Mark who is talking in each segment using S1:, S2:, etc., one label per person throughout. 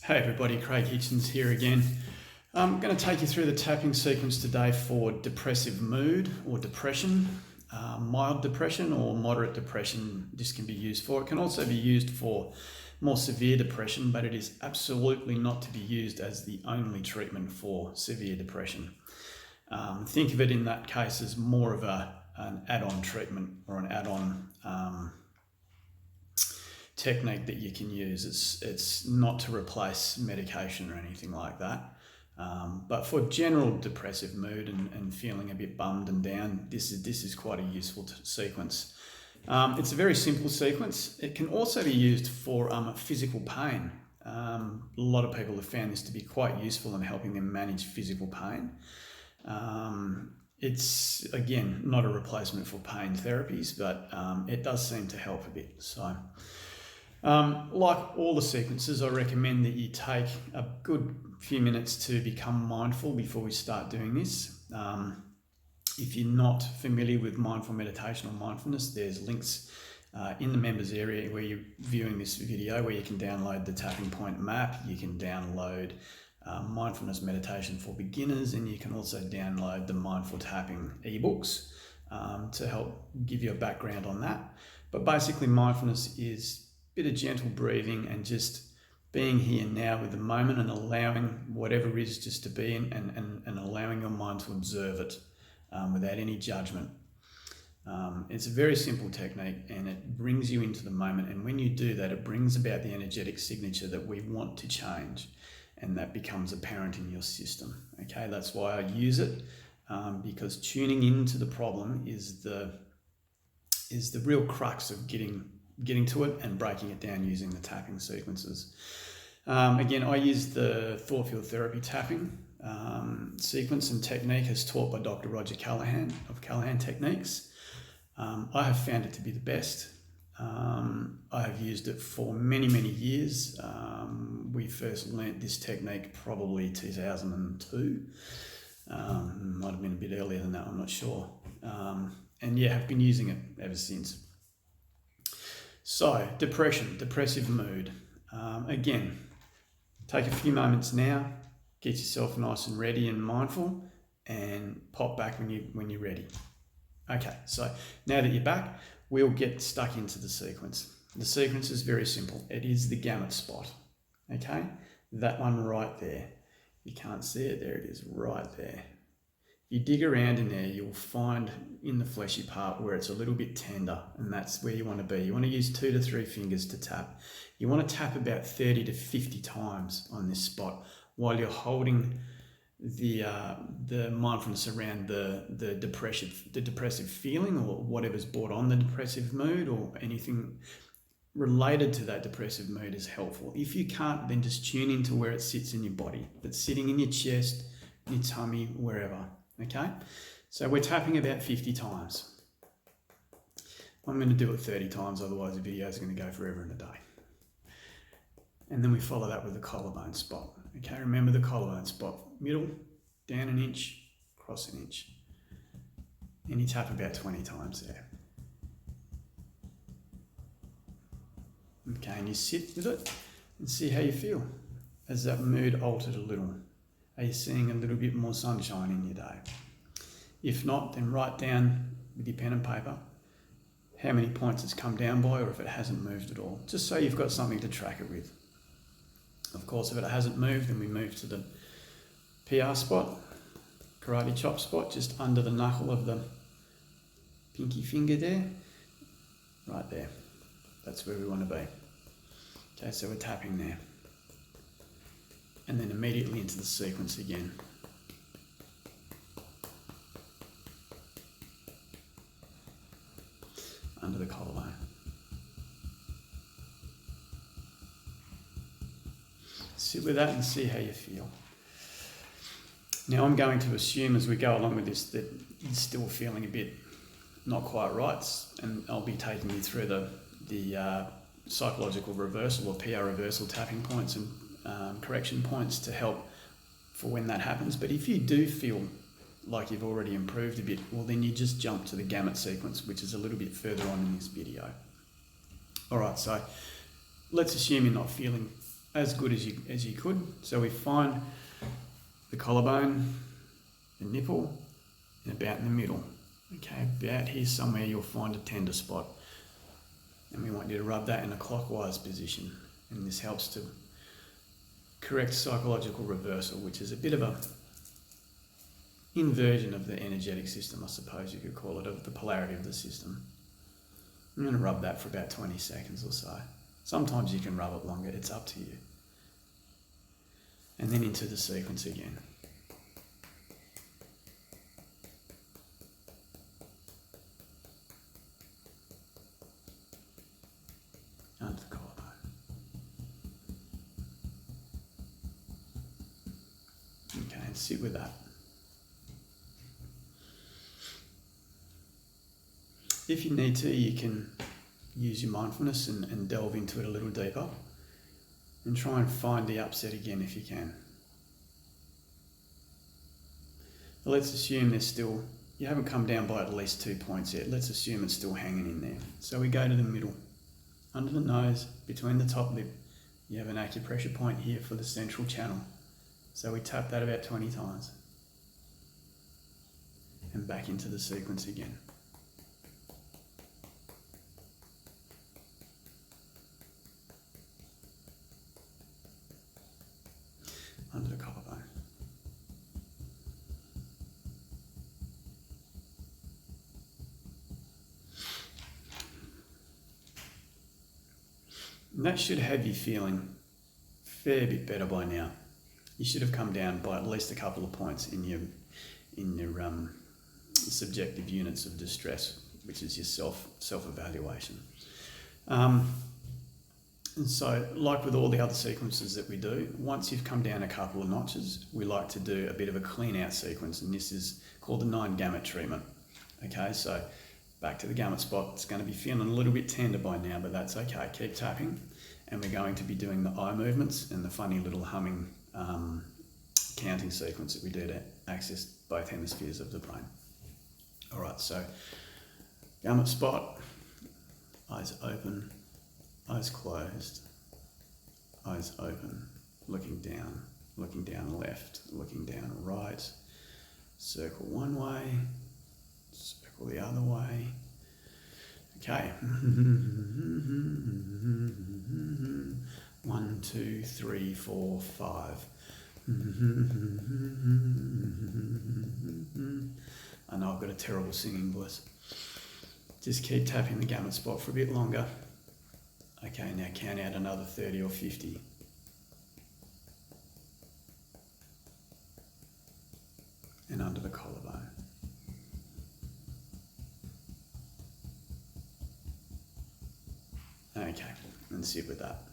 S1: Hey everybody, Craig Hitchens here again. I'm going to take you through the tapping sequence today for depressive mood or depression, mild depression or moderate depression. This can be used for. It can also be used for more severe depression, but it is absolutely not to be used as the only treatment for severe depression. Think of it in that case as more of an add-on treatment or an add-on technique that you can use. It's not to replace medication or anything like that. But for general depressive mood and feeling a bit bummed and down, this is quite a useful sequence. It's a very simple sequence. It can also be used for physical pain. A lot of people have found this to be quite useful in helping them manage physical pain. It's, again, not a replacement for pain therapies, but it does seem to help a bit. So, like all the sequences, I recommend that you take a good few minutes to become mindful before we start doing this. If you're not familiar with mindful meditation or mindfulness, there's links in the members area where you're viewing this video where you can download the tapping point map, you can download mindfulness meditation for beginners, and you can also download the mindful tapping ebooks to help give you a background on that. But basically mindfulness is a bit of gentle breathing and just being here now with the moment and allowing whatever is just to be and allowing your mind to observe it without any judgment. It's a very simple technique and it brings you into the moment, and when you do that, it brings about the energetic signature that we want to change, and that becomes apparent in your system. Okay, that's why I use it, because tuning into the problem is the real crux of getting to it and breaking it down using the tapping sequences. Again, I use the thought field therapy tapping sequence and technique as taught by Dr. Roger Callahan of Callahan Techniques. I have found it to be the best. I have used it for many, many years. We first learnt this technique probably 2002. Might have been a bit earlier than that, I'm not sure. And yeah, I've been using it ever since. So, depressive mood. Again, take a few moments now, get yourself nice and ready and mindful, and pop back when you're ready. Okay, so now that you're back, we'll get stuck into the sequence. The sequence is very simple. It is the gamut spot. Okay, that one right there. You can't see it, there it is, right there. You dig around in there, you'll find in the fleshy part where it's a little bit tender, and that's where you want to be. You want to use 2 to 3 fingers to tap. You want to tap about 30 to 50 times on this spot while you're holding the mindfulness around the depressive feeling or whatever's brought on the depressive mood, or anything related to that depressive mood is helpful. If you can't, then just tune into where it sits in your body. If it's sitting in your chest, your tummy, wherever. Okay, so we're tapping about 50 times. I'm going to do it 30 times, otherwise the video is going to go forever and a day. And then we follow that with the collarbone spot. Okay, remember the collarbone spot. Middle, down an inch, across an inch. And you tap about 20 times there. Okay, and you sit with it and see how you feel. Has that mood altered a little? Are you seeing a little bit more sunshine in your day? If not, then write down with your pen and paper how many points it's come down by, or if it hasn't moved at all, just so you've got something to track it with. Of course, if it hasn't moved, then we move to the PR spot, karate chop spot, just under the knuckle of the pinky finger there, right there. That's where we want to be. Okay, so we're tapping there. And then immediately into the sequence again. Under the collarbone. Sit with that and see how you feel. Now I'm going to assume as we go along with this that you're still feeling a bit not quite right, and I'll be taking you through the psychological reversal or PR reversal tapping points and correction points to help for when that happens. But if you do feel like you've already improved a bit, well then you just jump to the gamut sequence, which is a little bit further on in this video. Alright, so let's assume you're not feeling as good as you could. So we find the collarbone, the nipple, and about in the middle. Okay, about here somewhere you'll find a tender spot. And we want you to rub that in a clockwise position. And this helps to correct psychological reversal, which is a bit of a inversion of the energetic system, I suppose you could call it, of the polarity of the system. I'm going to rub that for about 20 seconds or so. Sometimes you can rub it longer, it's up to you. And then into the sequence again. Under the collarbone. Okay, and sit with that. If you need to, you can use your mindfulness and delve into it a little deeper and try and find the upset again if you can. But let's assume you haven't come down by at least 2 points yet. Let's assume it's still hanging in there. So we go to the middle, under the nose, between the top lip. You have an acupressure point here for the central channel. So we tap that about 20 times. And back into the sequence again. Under the collarbone. And that should have you feeling a fair bit better by now. You should have come down by at least a couple of points in your subjective units of distress, which is your self-evaluation. And so, like with all the other sequences that we do, once you've come down a couple of notches, we like to do a bit of a clean out sequence, and this is called the 9 gamut treatment. Okay, so back to the gamut spot. It's going to be feeling a little bit tender by now, but that's okay. Keep tapping, and we're going to be doing the eye movements and the funny little humming counting sequence that we do to access both hemispheres of the brain. All right, so gamut spot, eyes open, eyes closed, eyes open, looking down left, looking down right, circle one way, circle the other way. Okay. 1, 2, 3, 4, 5. I know I've got a terrible singing voice. Just keep tapping the gamut spot for a bit longer. Okay, now count out another 30 or 50. And under the collarbone. Okay, and sit with that.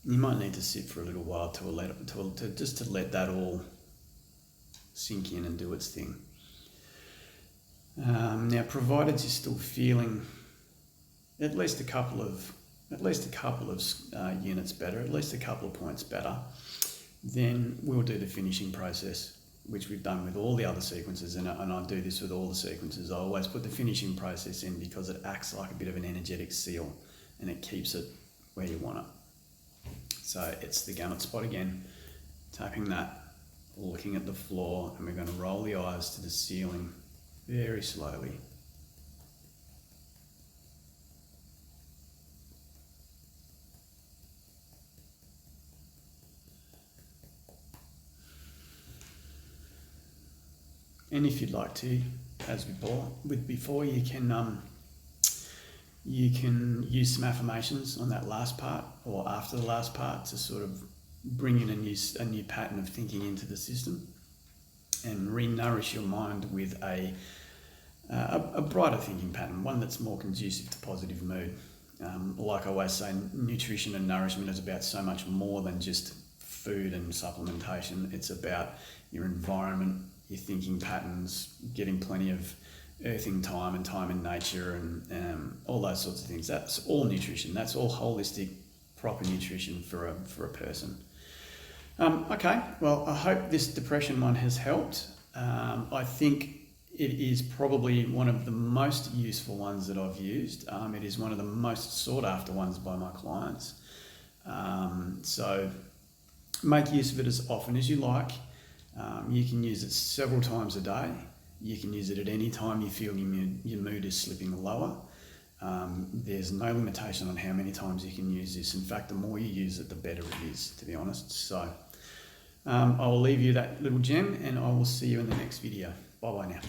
S1: You might need to sit for a little while to let that all sink in and do its thing. Now, provided you're still feeling at least a couple of units better, at least a couple of points better, then we'll do the finishing process, which we've done with all the other sequences, and I do this with all the sequences. I always put the finishing process in because it acts like a bit of an energetic seal, and it keeps it where you want it. So it's the gamut spot again, tapping that, looking at the floor, and we're going to roll the eyes to the ceiling very slowly. And if you'd like to, as with before, you can use some affirmations on that last part or after the last part to sort of bring in a new pattern of thinking into the system and re-nourish your mind with a brighter thinking pattern, one that's more conducive to positive mood. Like I always say, nutrition and nourishment is about so much more than just food and supplementation. It's about your environment, your thinking patterns, getting plenty of earthing time and time in nature, and all those sorts of things. That's all nutrition. That's all holistic, proper nutrition for a person. Okay, well, I hope this depression one has helped. I think it is probably one of the most useful ones that I've used. It is one of the most sought after ones by my clients. So make use of it as often as you like. You can use it several times a day. You can use it at any time you feel your mood is slipping lower. There's no limitation on how many times you can use this. In fact, the more you use it, the better it is, to be honest. So I will leave you that little gem, and I will see you in the next video. Bye-bye now.